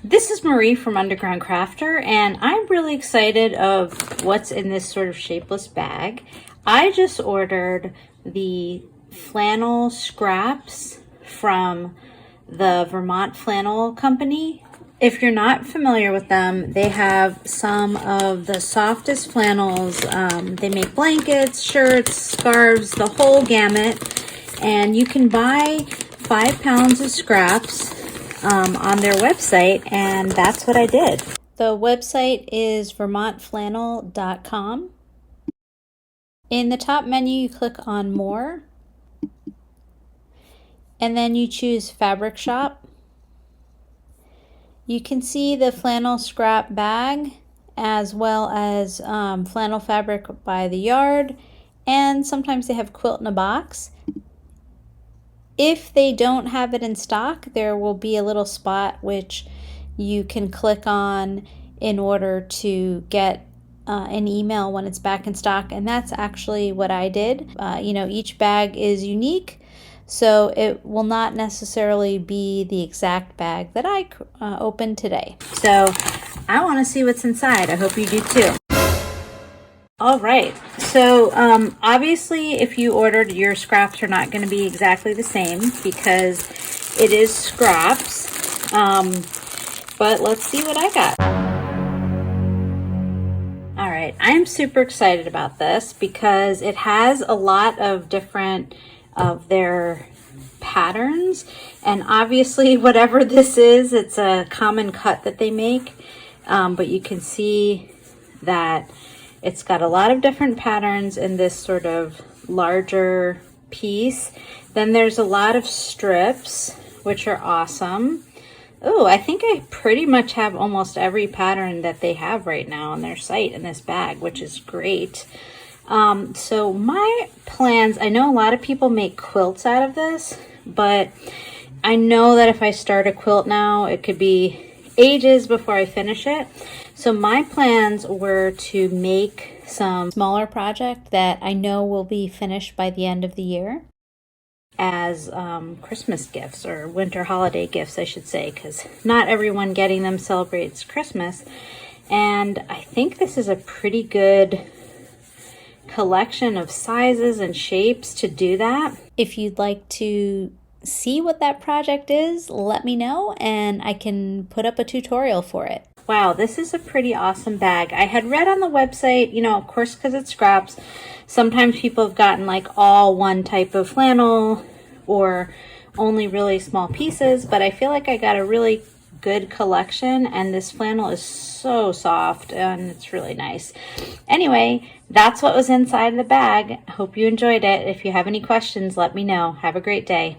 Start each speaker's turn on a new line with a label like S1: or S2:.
S1: This is Marie from Underground Crafter, and I'm really excited of what's in this sort of shapeless bag. I just ordered the flannel scraps from the Vermont Flannel Company. If you're not familiar with them, they have some of the softest flannels. They make blankets, shirts, scarves, the whole gamut. And you can buy 5 pounds of scraps on their website, and that's what I did. The website is vermontflannel.com. In the top menu, you click on More, and then you choose Fabric Shop. You can see the flannel scrap bag as well as flannel fabric by the yard, and sometimes they have quilt in a box. If they don't have it in stock, there will be a little spot which you can click on in order to get an email when it's back in stock, and that's actually what I did. Each bag is unique, so it will not necessarily be the exact bag that I opened today. So I want to see what's inside. I hope you do too. All right, so obviously if you ordered, your scraps are not going to be exactly the same because it is scraps, but let's see what I got. All right, I am super excited about this because it has a lot of different of their patterns, and obviously whatever this is, it's a common cut that they make, but you can see that it's got a lot of different patterns in this sort of larger piece. Then there's a lot of strips, which are awesome. Oh, I think I pretty much have almost every pattern that they have right now on their site in this bag, which is great. So my plans, I know a lot of people make quilts out of this, but I know that if I start a quilt now, it could be ages before I finish it. So my plans were to make some smaller project that I know will be finished by the end of the year as Christmas gifts, or winter holiday gifts, I should say, because not everyone getting them celebrates Christmas. And I think this is a pretty good collection of sizes and shapes to do that. If you'd like to see what that project is, let me know and I can put up a tutorial for it. Wow, this is a pretty awesome bag. I had read on the website, of course, because it's scraps, sometimes people have gotten like all one type of flannel or only really small pieces, but I feel like I got a really good collection, and this flannel is so soft and it's really nice. Anyway, that's what was inside the bag. Hope you enjoyed it. If you have any questions, let me know. Have a great day.